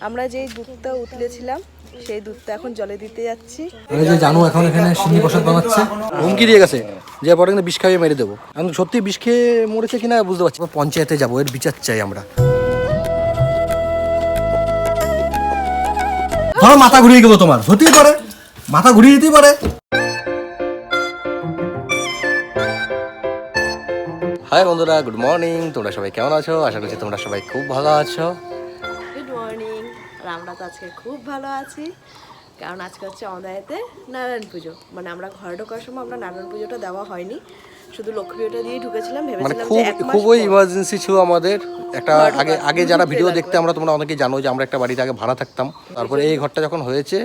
আমরা যেই দুধটা উতলেছিলাম সেই দুধটা এখন জলে দিতে যাচ্ছি। এই যে জানু এখন এখানে সিন্নি প্রসাদ বানাচ্ছে, হুমকি দিয়ে গেছে যে পরে কিন্তু বিষ খাইয়ে মেরে দেবো। এখন সত্যি বিষ খেয়ে মরেছে কিনা বুঝতে পারছি। পঞ্চায়েতে যাবো, এর বিচার চাই আমরা। ধরো মাথা ঘুরিয়ে গেলো তোমার, হতেই পারে, মাথা ঘুরিয়ে দিতেই পারে। হাই বন্ধুরা, গুড মর্নিং। তোমরা সবাই কেমন আছো? আশা করছি তোমরা সবাই খুব ভালো আছো। Good morning. আর আমরা তো আজকে খুব ভালো আছি, কারণ আজকে হচ্ছে আমাদের এতে নারায়ণ পুজো। মানে আমরা ঘরে ঢোকার সময় আমরা নারায়ণ পুজোটা দেওয়া হয়নি, শুধু লক্ষ্মী পুজোটা দিয়ে ঢুকেছিলাম। মানে ভেবেছিলাম খুব যে এক মাস খুবই ইমার্জেন্সি ছিল আমাদের একটা। আগে যারা ভিডিও দেখতে আমরা, তোমরা অনেকেই জানো যে আমরা একটা বাড়িতে আগে ভাড়া থাকতাম। তারপরে এই ঘরটা যখন হয়েছে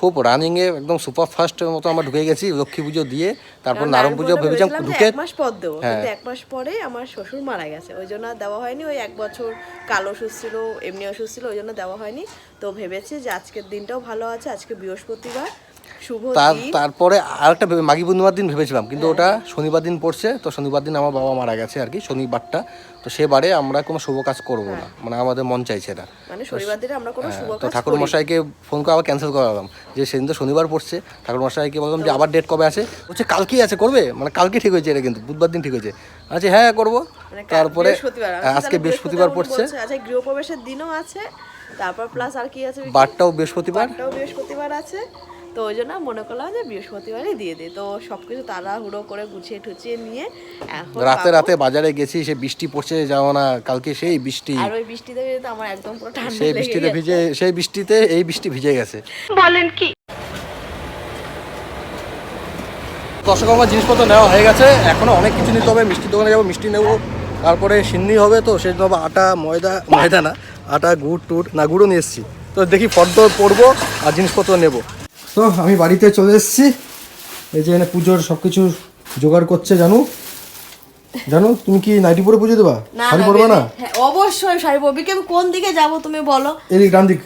খুব রানিংয়ে একদম সুপার ফাস্টের মতো আমরা ঢুকে গেছি লক্ষ্মী পুজো দিয়ে। তারপর নারায়ণ পুজো ভেবেছিলাম ঢুকে এক মাস পর দেবো, কিন্তু এক মাস পরে আমার শ্বশুর মারা গেছে, ওই জন্য দেওয়া হয়নি। ওই এক বছর কাল ওষুধ ছিল, এমনি ওষুধ ছিল, ওই জন্য দেওয়া হয়নি। তো ভেবেছি যে আজকের দিনটাও ভালো আছে, আজকে বৃহস্পতিবার শুভ। তারপরে আরেকটা মাঘী পূর্ণিমার দিন ভেবেছিলাম, কিন্তু ওটা শনিবার দিন পড়ছে। তো শনিবার দিন আমার বাবা মারা গেছে আর কি, শনিবারটা। তো সেবারে আমরা কোনো শুভ কাজ করবো না, মানে আমাদের মন চাইছে না। মানে শনিবার দিনে আমরা কোনো শুভ কাজ তো ঠাকুর মশাইকে ফোন করে আবার ক্যান্সেল করালাম, যে সেদিন তো শনিবার পড়ছে। ঠাকুর মশাইকে বললাম যে আবার ডেট কবে আছে? বলছে কালকেই আছে, করবে? মানে কালকে ঠিক হয়েছে এটা, কিন্তু বুধবার দিন ঠিক হয়েছে। আচ্ছা হ্যাঁ করবো। তারপরে আজকে বৃহস্পতিবার পড়ছে, আচ্ছা গৃহপ্রবেশের দিনও আছে, তারপর প্লাস আর কি আছে, বারটাও বৃহস্পতিবার আছে। তো ওই জন্য মনে করলাম যে বৃহস্পতিবারই দিয়ে দিই। তো সবকিছু তাড়াহুড়ো করে গুছিয়ে ঠুচিয়ে নিয়ে এখন রাতে বাজারে গেছি, সে বৃষ্টি পড়ছে, যাও না কালকে সেই বৃষ্টি। আর ওই বৃষ্টিতে তো আমার একদম পুরো ঠান্ডা সেই বৃষ্টিতে ভিজে, সেই বৃষ্টিতে এই বৃষ্টি ভিজে গেছে। বলেন কি? দশকর্মা জিনিসপত্র নেওয়া হয়ে গেছে, এখনো অনেক কিছু নিতে হবে। মিষ্টির দোকানে যাবো, মিষ্টি নেবো, তারপরে সিন্নি হবে। তো সেই জন্য আটা, ময়দা না, আটা, গুড়ও নিয়ে এসেছি। তো দেখি ফর্দ পরবো আর জিনিসপত্র নেবো। তো আমি বাড়িতে চলে এসেছি। এই যে এখানে পুজোর সব কিছু জোগাড় করছে জানু। তুমি কি নাইটি পরে পুজো দেবা? শাড়ি পরবে না? হ্যাঁ অবশ্যই শাড়ি পরবি। কিন্তু কোন দিকে যাব তুমি বলো? এদিক, ডান দিক।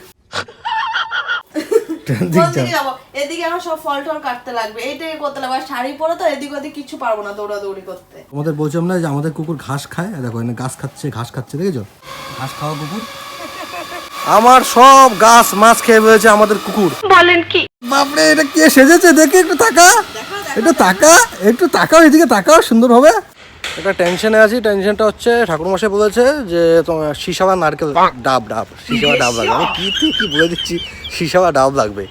এদিকে আমার সব ফল টল কাটতে লাগবে, এইটাকে করতে লাগবে। শাড়ি পরে তো এদিক ওদিক কিছু পারবো না দৌড়াদৌড়ি করতে। আমাদের বলছিলাম না যে আমাদের কুকুর ঘাস খায়, দেখো এখানে ঘাস খাচ্ছে, দেখেছো? ঘাস খাওয়া কুকুর। আমার সব গাছ মাছ খেয়ে ফেলেছে আমাদের কুকুর। বলেন কি? বাপরে, এটা কে সেজেছে? দেখে একটু তাকাও এদিকে তাকাও সুন্দর হবে। একটা টেনশনে আছি। টেনশনটা হচ্ছে ঠাকুরমশাই বলেছে যে তোমার শিশাবা নারকেল ডাব শিশাবা ডাব লাগবে। আমি কি বলে দিচ্ছি, শিশাবা ডাব লাগবে।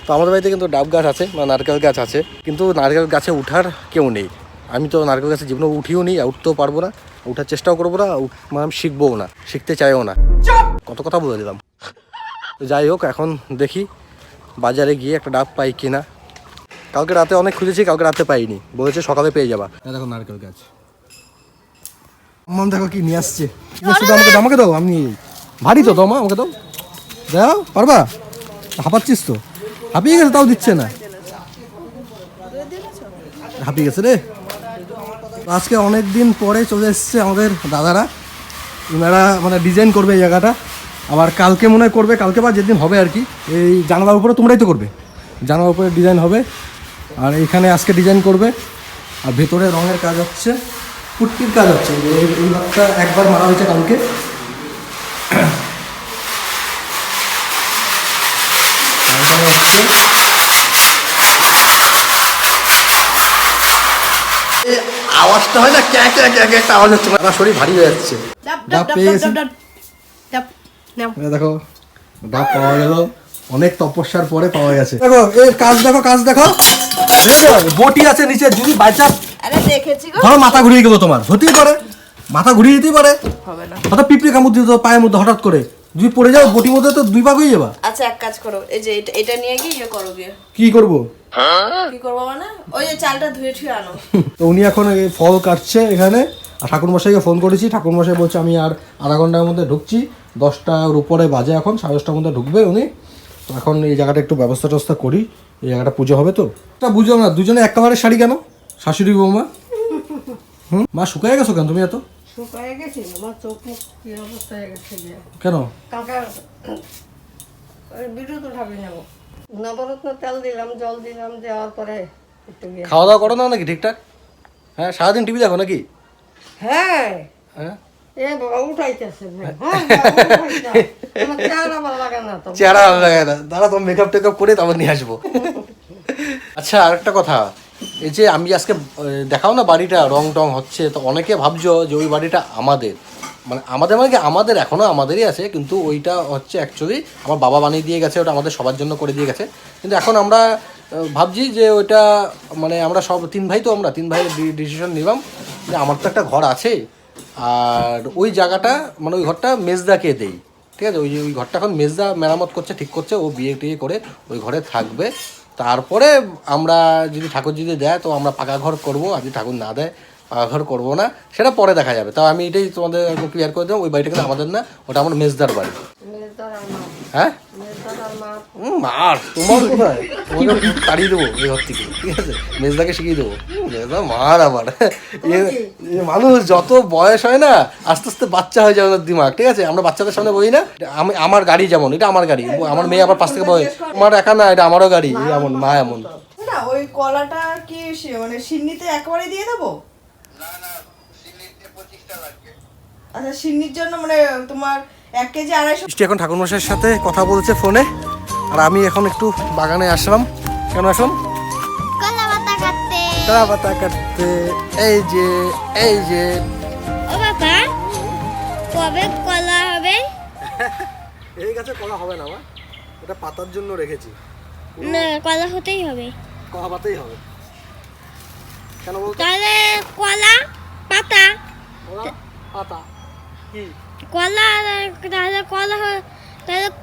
তো আমাদের বাড়িতে কিন্তু ডাব গাছ আছে, মানে নারকেল গাছ আছে, কিন্তু নারকেল গাছে উঠার কেউ নেই। আমি তো নারকেল গাছে জীবনে উঠিও নি, উঠতেও পারবো না, উঠার চেষ্টাও করবো না, মানে আমি শিখবও না, শিখতে চাইও না। কত কথা বলে দিলাম। তো যাই হোক, এখন দেখি বাজারে গিয়ে একটা ডাব পাই কিনা। কালকে রাতে অনেক খুঁজেছি, কালকে রাতে পাইনি, বলেছে সকালে পেয়ে যাবা। দেখো নারকেল গাছ। মাম দেখো কি নিয়ে আসছে। আমাকে দাও, আমি ভারী তো তোমা, আমাকে দাও। দাও, পারবা? হাঁপাচ্ছিস তো, হাঁপিয়ে গেছে, তাও দিচ্ছে না। হাঁপিয়ে গেছে রে। আজকে অনেক দিন পরে চলে এসছে আমাদের দাদারা। ওনারা মানে ডিজাইন করবে এই জায়গাটা। আবার কালকে মনে হয় করবে, কালকে বা যেদিন হবে আর কি। এই জানালার উপরে তোমরাই তো করবে, জানালার উপরে ডিজাইন হবে। আর এইখানে আজকে ডিজাইন করবে। আর ভেতরে রঙের কাজ হচ্ছে, পুটকির কাজ হচ্ছে। এই ভাতটা একবার মারা হয়েছে কালকে। আওয়াজটা হয় না, ক্যাক একটা আওয়াজ হচ্ছে। আমার শরীর ভারী হয়ে যাচ্ছে। ডাব পেয়ে গেছি, দেখো ডাব পাওয়া গেল, অনেক তপস্যার পরে পাওয়া গেছে। দেখো এই কাজ দেখো বটি আছে নিচে, যদি বাই চান্স ধরো মাথা ঘুরিয়ে গেলো তোমার, হতেই পারে, মাথা ঘুরিয়ে দিতেই পারে, হবে না। হঠাৎ পিঁপড়ে কামড় দিতে পায়ের মধ্যে, হঠাৎ করে যদি পড়ে যাও বটির মধ্যে তো দুই ভাগ হয়ে যাবা। আচ্ছা এক কাজ করো, এই যে এটা নিয়ে গিয়ে করো গিয়ে। কি করবো মানে ওই যে চালটা ধুয়ে ঠুয়ে আনো। তো উনি এখন ফল কাটছে এখানে। আর ঠাকুরমশাইকে ফোন করেছি, ঠাকুরমশাই বলছে আমি আর আধা ঘন্টার মধ্যে ঢুকছি, 10টার উপরে বাজে এখন, 10:30টার মধ্যে ঢুকবে উনি। তো এখন এই জায়গাটা একটু ব্যবস্থা করি, এই জায়গাটা পুজো হবে। তো তা বুঝলাম না, দুজনে এক কালারের শাড়ি কেন? শাশুড়ি বৌমা। মা শুকায় গেছো কেন তুমি এত? শুকায় গেছি, আমার চোখ কি অবস্থা হয়ে গেছে। কেন? বিদ্যুৎ উঠাবি নেব, নবরত্ন তেল দিলাম, জল দিলাম, দেওয়ার পরে খাওয়া দাওয়া করো না নাকি ঠিকঠাক? হ্যাঁ, সারাদিন টিভি দেখো নাকি? হ্যাঁ হ্যাঁ এ বাবা উঠাইতেছে। আমার চেহারা ভালো লাগে না তো। চেহারা ভালো লাগে না, দাঁড়া তোমার মেকআপ টেকআপ করে তারপর নিয়ে আসবো। আচ্ছা আরেকটা কথা, এই যে আমি আজকে দেখাও না বাড়িটা রং টং হচ্ছে, তো অনেকে ভাবছো যে ওই বাড়িটা আমাদের, মানে কি আমাদের এখনও আমাদেরই আছে, কিন্তু ওইটা হচ্ছে অ্যাকচুয়ালি আমার বাবা বানিয়ে দিয়ে গেছে, ওটা আমাদের সবার জন্য করে দিয়ে গেছে। কিন্তু এখন আমরা ভাবছি যে ওইটা মানে আমরা সব তিন ভাই ডিসিশন নিলাম যে আমার তো একটা ঘর আছে, আর ওই জায়গাটা মানে ওই ঘরটা মেজদাকে দেই, ঠিক আছে? ওই ঘরটা এখন মেজদা মেরামত করছে, ঠিক করছে, ও বিয়ে টিয়ে করে ওই ঘরে থাকবে। তারপরে আমরা যদি ঠাকুর যদি দেয় তো আমরা পাকা ঘর করবো, আর যদি ঠাকুর না দেয় পাকা ঘর করবো না, সেটা পরে দেখা যাবে। তাও আমি এটাই তোমাদের ক্লিয়ার করে দেবো, ওই বাড়িটা কিন্তু আমাদের না, ওটা আমার মেজদার বাড়ি। মেজদার আর মা, হ্যাঁ মেজদার আর মা। মার তোমার কোথায়, তোমাকে তাড়িয়ে দেবো এই ঘর থেকে, ঠিক আছে? মেজদাকে শিখিয়ে দেবো, মেজদা মার আবার। মানুষ যত বয়স হয় না আস্তে আস্তে বাচ্চা হয়ে যাবে ওদের দিমাগ, ঠিক আছে? আমরা বাচ্চাদের সামনে বলি না আমি আমার গাড়ি যেমন, এটা আমার গাড়ি, আমার মেয়ে আবার পাশ থেকে বলে আমার একা না, এটা আমারও গাড়ি, এমন মা এমন। না ওই কলাটা কি মানে সিন্নিতে একেবারে দিয়ে দেবো? আচ্ছা সিন্নির জন্য মানে তোমার 1 কেজি 250। মিষ্টি এখন ঠাকুরমশাইয়ের সাথে কথা বলছে ফোনে, আর আমি এখন একটু বাগানে আসলাম। কেন আসলাম? কলা পাতা কাটতে। কলা পাতা কাটতে। এই যে ও বাবা, কবে কলা হবে? এই গাছে কলা হবে না, মা ওটা পাতার জন্য রেখেছি। না, কলা হতেই হবে। কলা পাতাই হবে। কেন বলতো? তাহলে কলা পাতা, কলা পাতা কি? কলা, তাহলে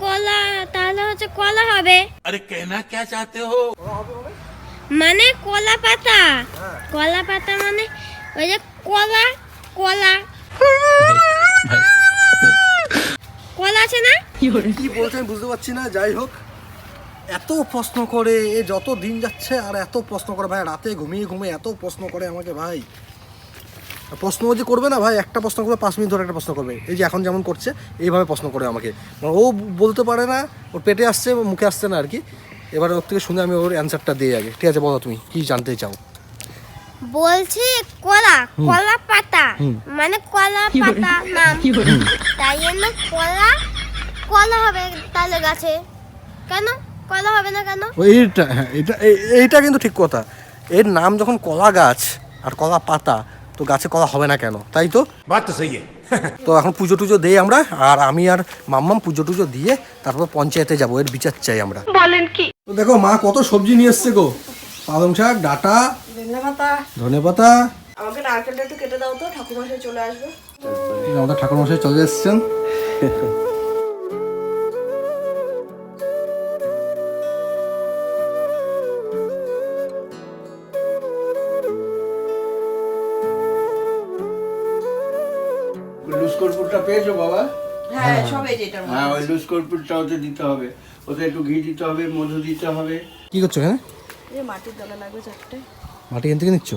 কলা তাহলে হচ্ছে কলা হবে। अरे कहना क्या चाहते हो? মানে কলা পাতা, কলা পাতা মানে ওই যে কলা কলা কলা আছে না? কি বলছে আমি বুঝতে পারছি না। যাই হোক, এত প্রশ্ন করে, এ যত দিন যাচ্ছে আর এত প্রশ্ন করে ভাই, রাতে ঘুমিয়ে এত প্রশ্ন করে আমাকে ভাই। প্রশ্ন যে করবে না ভাই, একটা প্রশ্ন করবে 5 মিনিট ধরে একটা প্রশ্ন করবে, এই যে এখন যেমন করছে এইভাবে প্রশ্ন করে আমাকে। ও বলতে পারে না, ওর পেটে আসছে মুখে আসছে না আর কি। এবার ওর থেকে শুনে আমি ওর অ্যান্সারটা দিই আগে, ঠিক আছে? বলো তুমি কি জানতে চাও। বলছি কলা, কলা পাতা মানে কলা পাতা নাম, তাই জন্য কলা কলা হবে তাহলে গাছে। কেন কলা হবে না কেন? এইটা হ্যাঁ, এইটা কিন্তু ঠিক কথা। এর নাম যখন কলা গাছ আর কলা পাতা, তো গাছে কলা হবে না কেন? তাই তো, बात तो सही है। তো এখন পুজো টুজো দেই আমরা, আর আমি আর মাম্মাম পুজো টুজো দিয়ে তারপর পঞ্চায়েতে যাবো, এর বিচার চাই আমরা। বলেন কি? তো দেখো মা কত সবজি নিয়ে এসছে গো, পালং শাক, ডাঁটা, ধনে পাতা। আমাকে নারকেলটা একটু কেটে দাও তো, ঠাকুরমশাই চলে আসবে। আমাদের ঠাকুরমশাই চলে এসছেন। লুজ কর্পূরটা পেয়েছো বাবা? হ্যাঁ সব এই যে এটার মধ্যে। হ্যাঁ, ওই লুজ কর্পূরটা ওতে দিতে হবে, ওতে একটু ঘি দিতে হবে, মধু দিতে হবে। কি করছো এখানে? এই মাটির দলা লাগবে 4টে। মাটি এখান থেকে নিচ্ছ?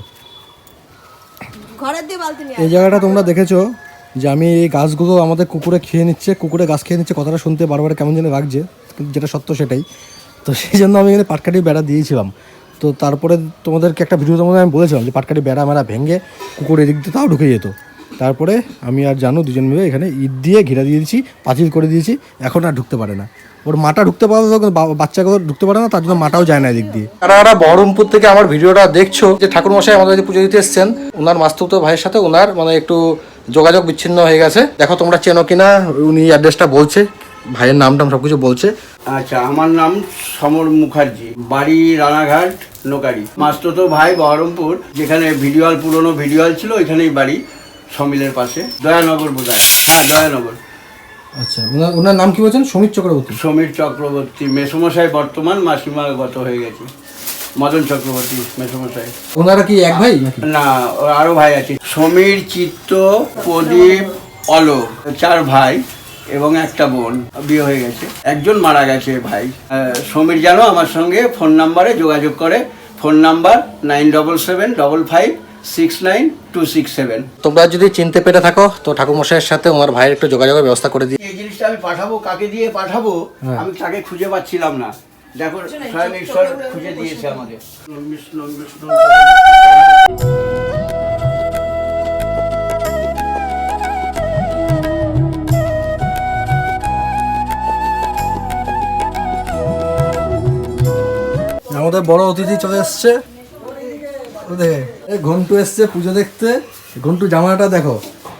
ঘরের দিয়ে বালতি নিয়ে এই জায়গাটা তোমরা দেখেছো যে আমি এই গাছগুলো আমাদের কুকুরে খেয়ে নিচ্ছে, কুকুরে গাছ খেয়ে নিচ্ছে, কথাটা শুনতে বারবার কেমন যেন লাগছে, কিন্তু যেটা সত্য সেটাই। তো সেই জন্য আমি এখানে পাটকাঠি বেড়া দিয়েছিলাম। তো তারপরে তোমাদেরকে একটা ভিডিওর মধ্যে আমি বলেছিলাম যে পাটকাঠি বেড়া মেরা ভেঙে কুকুর এদিক দিয়ে তাও ঢুকে যেত। তারপরে আমি আর জানো দুজন মিলে এখানে ইট দিয়ে ঘিরা দিয়ে দিয়েছি, পাঁচিল করে দিয়েছি, এখন আর ঢুকতে পারে না। ওর মাটা ঢুকতে পারে, বাচ্চাগুলো ঢুকতে পারে না, তার জন্য মাটাও যায় না এদিক দিয়ে। তারা বহরমপুর থেকে আমার ভিডিওটা দেখছো, যে ঠাকুরমশাই আমাদের পুজো দিতে এসছেন, ওনার মাস্তুতো ভাইয়ের সাথে ওনার মানে একটু যোগাযোগ বিচ্ছিন্ন হয়ে গেছে। দেখো তোমরা চেনো কিনা, উনি অ্যাড্রেসটা বলছে, ভাইয়ের নামটাম সব কিছু বলছে। আচ্ছা, আমার নাম সমর মুখার্জি, বাড়ি রানাঘাট নোকারি, মাস্তুতো ভাই বহরমপুর, যেখানে ভিডিওল পুরনো ভিডিওল ছিল ওইখানেই বাড়ি, সমিলের পাশে, দয়ানগর বোধহয়। হ্যাঁ, দয়ানগর। আচ্ছা, ওনার নাম কি বলছেন? সমীর চক্রবর্তী। সমীর চক্রবর্তী মেসমশাই, বর্তমান মাসিমা গত হয়ে গেছে, মদন চক্রবর্তী মেসমশাই। ওনারা কি এক ভাই নাকি? না, ওর আরো ভাই আছে, সমীর, চিত্ত, প্রদীপ, অলোক, 4 ভাই এবং একটা বোন, বিয়ে হয়ে গেছে, একজন মারা গেছে ভাই। সমীর যেন আমার সঙ্গে ফোন নাম্বারে যোগাযোগ করে, ফোন নাম্বার 9777556967। তোমরা যদি চিনতে পেরে থাকো তো ঠাকুরমশাইয়ের সাথে ওনার ভাইয়ের একটু যোগাযোগের ব্যবস্থা করে দিই। এই জিনিসটা আমি পাঠাবো, কাকে দিয়ে পাঠাবো আমি তাকে খুঁজে পাচ্ছিলাম না। দেখো স্বয়ং ঈশ্বর খুঁজে দিয়েছে আমাদের। বিষ্ণু বিষ্ণু। আমাদের বড় অতিথি চলে এসছে। দেখে এই ঘন্টু এসছে পুজো দেখতে। ঘন্টু জামাটা দেখো,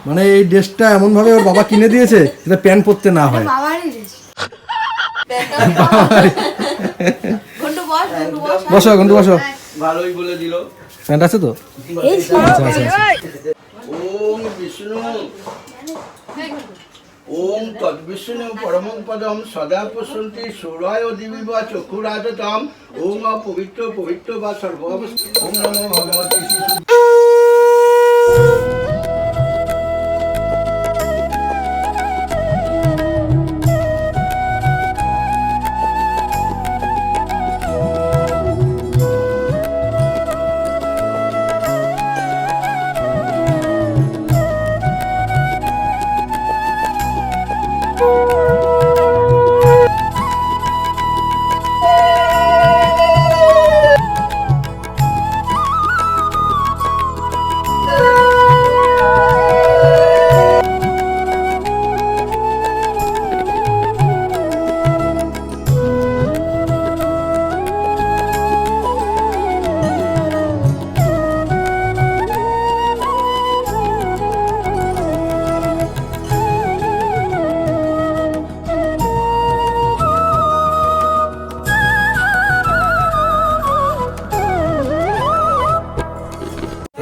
মানে এই ড্রেসটা এমন ভাবে ওর বাবা কিনে দিয়েছে যেটা প্যান্ট পরতে না হয়। বসো ঘন্টু বসো। ভালোই বলে দিল। প্যান্ট আছে তো? ওম বিষ্ণু ওম তদ্বিষ্ণু পরমং পদম সদা পশ্যন্তি সূর্যায় দিবিব চক্ষুরাজতম ওম পবিত্র পবিত্র বা সর্ববস্থা। ওম নমো ভগবতে শিশু।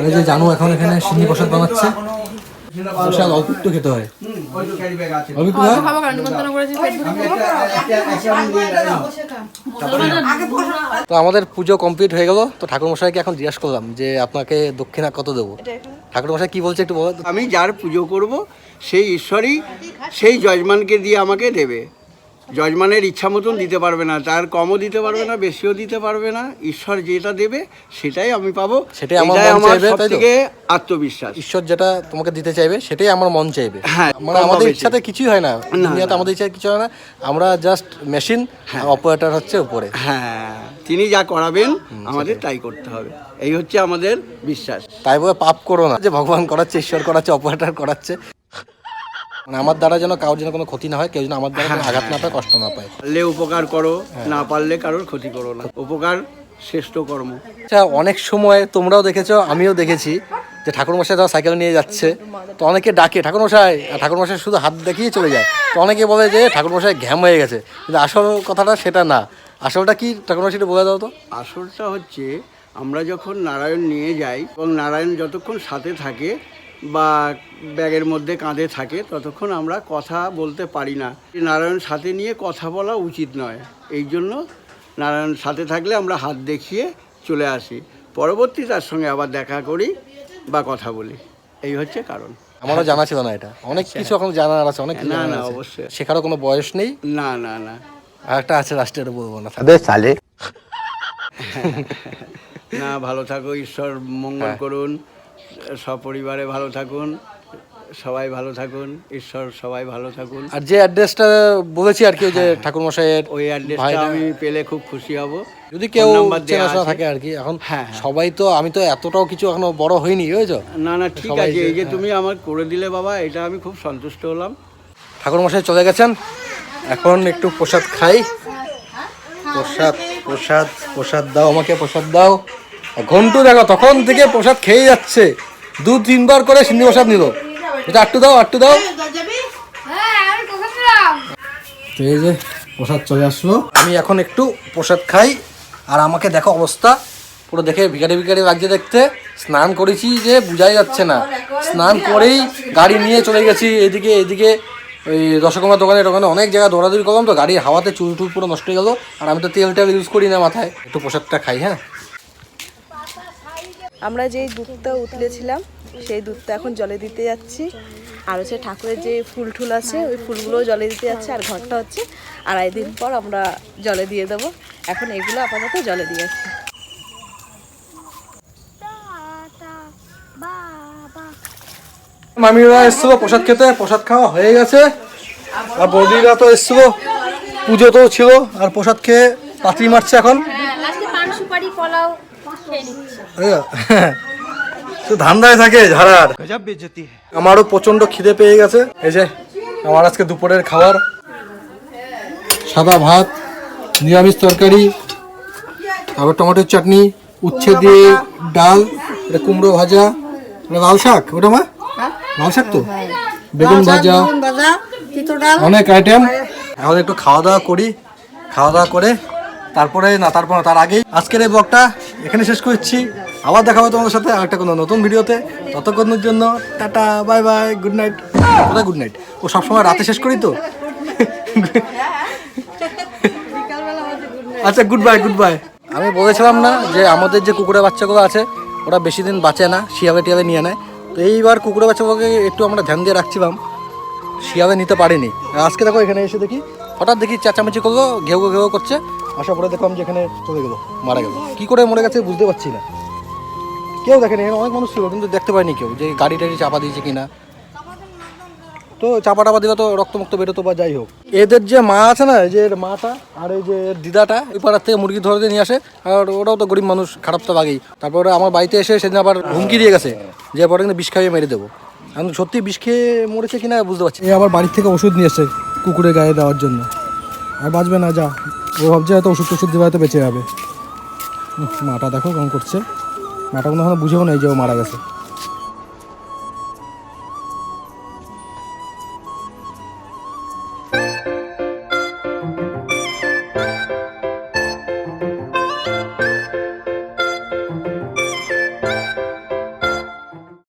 এই যে জানো এখন এখানে সিন্নি প্রসাদ বানাচ্ছে। প্রসাদ অল্প একটু খেতে হয়। ওই তো ক্যারি ব্যাগ আছে। অল্প একটু না? তো আমাদের পুজো কমপ্লিট হয়ে গেল। তো ঠাকুরমশাইকে এখন জিজ্ঞেস করলাম যে আপনাকে দক্ষিণা কত দেবো। ঠাকুরমশাই কি বলছে একটু বলো তো। আমি যার পুজো করব সেই ঈশ্বরই সেই যজমানকে দিয়ে আমাকে দেবে। যজমানের ইচ্ছা মতন দিতে পারবে না, তার কমও দিতে পারবে না, বেশিও দিতে পারবে না। ঈশ্বর যেটা দেবে সেটাই আমি পাবো। সেটাই আমার এটাই মন আমার চাইবে, তাই তো? সবথেকে আত্মবিশ্বাস। ঈশ্বর যেটা তোমাকে দিতে চাইবে সেটাই আমার মন চাইবে। হ্যাঁ, মানে কম বা আমাদের বেশি। ইচ্ছাতে কিছুই হয় না, না, দুনিয়াতে না। আমাদের ইচ্ছা কিছু হয় না। আমরা জাস্ট মেশিন, অপারেটর হচ্ছে উপরে। হ্যাঁ, তিনি যা করাবেন আমাদের তাই করতে হবে, এই হচ্ছে আমাদের বিশ্বাস। তাই বলে পাপ করো না যে ভগবান করাচ্ছে, ঈশ্বর করাচ্ছে, অপারেটর করাচ্ছে। মানে আমার দ্বারা যেন কারোর যেন কোনো ক্ষতি না হয়, কেউ যেন আমার দ্বারা কোনো আঘাত না পায়, কষ্ট না পায়। পারলে উপকার করো, না পারলে কারোর ক্ষতি করো না। উপকার শ্রেষ্ঠ কর্ম। আচ্ছা, অনেক সময় তোমরাও দেখেছো, আমিও দেখেছি যে ঠাকুরমশাই ধর সাইকেল নিয়ে যাচ্ছে, তো অনেকে ডাকে ঠাকুরমশাই, আর ঠাকুরমশাই শুধু হাত দেখিয়ে চলে যায়। তো অনেকে বলে যে ঠাকুরমশাই ঘ্যাম হয়ে গেছে, কিন্তু আসল কথাটা সেটা না। আসলটা কি ঠাকুরমশাইটা বলে দাও তো। আসলটা হচ্ছে আমরা যখন নারায়ণ নিয়ে যাই এবং নারায়ণ যতক্ষণ সাথে থাকে বা ব্যাগের মধ্যে কাঁধে থাকে ততক্ষণ আমরা কথা বলতে পারি না। নারায়ণ সাথে নিয়ে কথা বলা উচিত নয়, এই জন্য নারায়ণ সাথে থাকলে আমরা হাত দেখিয়ে চলে আসি, পরবর্তী তার সঙ্গে আবার দেখা করি বা কথা বলি, এই হচ্ছে কারণ। আমারও জানা ছিল না এটা। অনেক কিছু এখন জানার আছে, অনেক কিছু না, জানার না, আছে। অবশ্যই। শেখারও কোনো বয়স নেই। না, না, না। আর একটা আছে, রাষ্ট্রের বলবো না। না, ভালো থাকো, ঈশ্বর মঙ্গল করুন, সপরিবারে ভালো থাকুন, সবাই ভালো থাকুন, ঈশ্বর সবাই ভালো থাকুন। আর যে অ্যাড্রেসটা বলেছি আর কি, ওই যে ঠাকুরমশাইয়ের ওই অ্যাড্রেসটা আমি পেলে খুব খুশি হব। যদি কেউ ফোন নাম্বার দেয়া চেনাশোনা আছে। থাকে আর কি। এখন হ্যাঁ, সবাই তো, আমি তো এতটাও কিছু এখনো বড় হইনি, বুঝেছো। না, না, ঠিক সবাই আছে, এই যে হ্যাঁ। তুমি আমার করে দিলে বাবা, এটা আমি খুব সন্তুষ্ট হলাম। ঠাকুরমশাই চলে গেছেন, এখন একটু প্রসাদ খাই। প্রসাদ প্রসাদ প্রসাদ দাও আমাকে, প্রসাদ দাও। আর ঘন্টু দেখো তখন থেকে প্রসাদ খেয়ে যাচ্ছে, 2-3 বার করে সিন্নি প্রসাদ নিল। এটা আটটু দাও, আটটু দাও। তো এই যে প্রসাদ চলে আসলো, আমি এখন একটু প্রসাদ খাই। আর আমাকে দেখো অবস্থা, পুরো দেখে ভিখারি ভিখারি লাগছে দেখতে। স্নান করেছি যে বোঝাই যাচ্ছে না, স্নান করেই গাড়ি নিয়ে চলে গেছি এদিকে এদিকে। ওই রসগোল্লার দোকানে অনেক জায়গায় দৌড়াদৌড়ি করলাম, তো গাড়ির হাওয়াতে চুল টুল পুরো নষ্ট হয়ে গেল। আর আমি তো তেল ইউজ করি না মাথায়। একটু প্রসাদটা খাই। হ্যাঁ, আমরা যেই দুধটা উতলেছিলাম সেই দুধটা এখন জলে দিতে যাচ্ছি। আর হচ্ছে ঠাকুরের যে ফুল টুল আছে ওই ফুলগুলোও জলে দিতে যাচ্ছে। আর ঘরটা হচ্ছে 2.5 দিন পর আমরা জলে দিয়ে দেবো। এখন এগুলো আপাতত জলে দিয়ে যাচ্ছি। মামিরা এসছিল প্রসাদ খেতে, প্রসাদ খাওয়া হয়ে গেছে। আর বৌদিরা তো এসছিল, পুজো তো ছিল, আর প্রসাদ খেয়ে পাতলি মারছে এখন। তো ধান্দায় থাকে ঝাড়ার। আমারও প্রচন্ড খিদে পেয়ে গেছে। এই যে আমার আজকে দুপুরের খাবার, সাদা ভাত, নিরামিষ তরকারি, তারপর টমেটোর চাটনি, উচ্ছে দিয়ে ডাল, এটা কুমড়ো ভাজা, এটা লাল শাক, ওটা মা হ্যাঁ? লাল শাক তো, হ্যাঁ। বেগুন ভাজা, বেগুন ভাজা, তিতো ডাল। অনেক আইটেম। এখন একটু খাওয়া দাওয়া করি, খাওয়া দাওয়া করে তারপরে না তার আগেই আজকের এই ব্লগটা এখানে শেষ করছি। আবার দেখা হবে তোমাদের সাথে আরেকটা কোনো নতুন ভিডিওতে। ততক্ষণের জন্য tata, bye bye, good night. কোথায় গুড নাইট? ও সবসময় রাতে শেষ করি তো। আচ্ছা, গুড বাই, গুড বাই। আমি বলেছিলাম না যে আমাদের যে কুকুরের বাচ্চাগুলো আছে ওরা বেশি দিন বাঁচে না, শিয়াবে টিয়াবে নিয়ে নেয়। তো এইবার কুকুরের বাচ্চাগুলোকে একটু আমরা ধ্যান দিয়ে রাখছিলাম, শিয়াবে নিতে পারিনি। আজকে দেখো এখানে এসে দেখি হঠাৎ দেখি চেঁচামেচি করলো, ঘেউ ঘেউ করছে। আসার পরে দেখলাম যে এখানে চলে গেলো, মারা গেল। কী করে মরে গেছে বুঝতে পারছি না, কেউ দেখেনি। এখানে অনেক মানুষ ছিল কিন্তু দেখতে পায়নি কেউ যে গাড়ি টাড়ি চাপা দিয়েছে কিনা। তো চাপা টাপা দিলে তো রক্তমুক্ত বেরোতো বা যাই হোক। এদের যে মা আছে না, এই যে এর মাটা আর এই যে দিদাটা ওই পাড়ার থেকে মুরগি ধরে নিয়ে আসে। আর ওরাও তো গরিব মানুষ, খারাপ তো আগেই। তারপরে আমার বাড়িতে এসে সেদিন আবার হুমকি দিয়ে গেছে যে পরে কিন্তু বিষ খাইয়ে মেরে দেবো। আমি সত্যি বিষ খেয়ে মরেছে কিনা বুঝতে পারছি। এই আবার বাড়ির থেকে ওষুধ নিয়ে এসছে কুকুরের গায়ে দেওয়ার জন্য। আর বাঁচবে না, যা ও ভাবছে হয়তো ওষুধ টষুধ দেওয়া হয়তো বেঁচে যাবে। মাটা দেখো কেমন করছে, মাটা কোনো বুঝেও নেই যে ও মারা গেছে।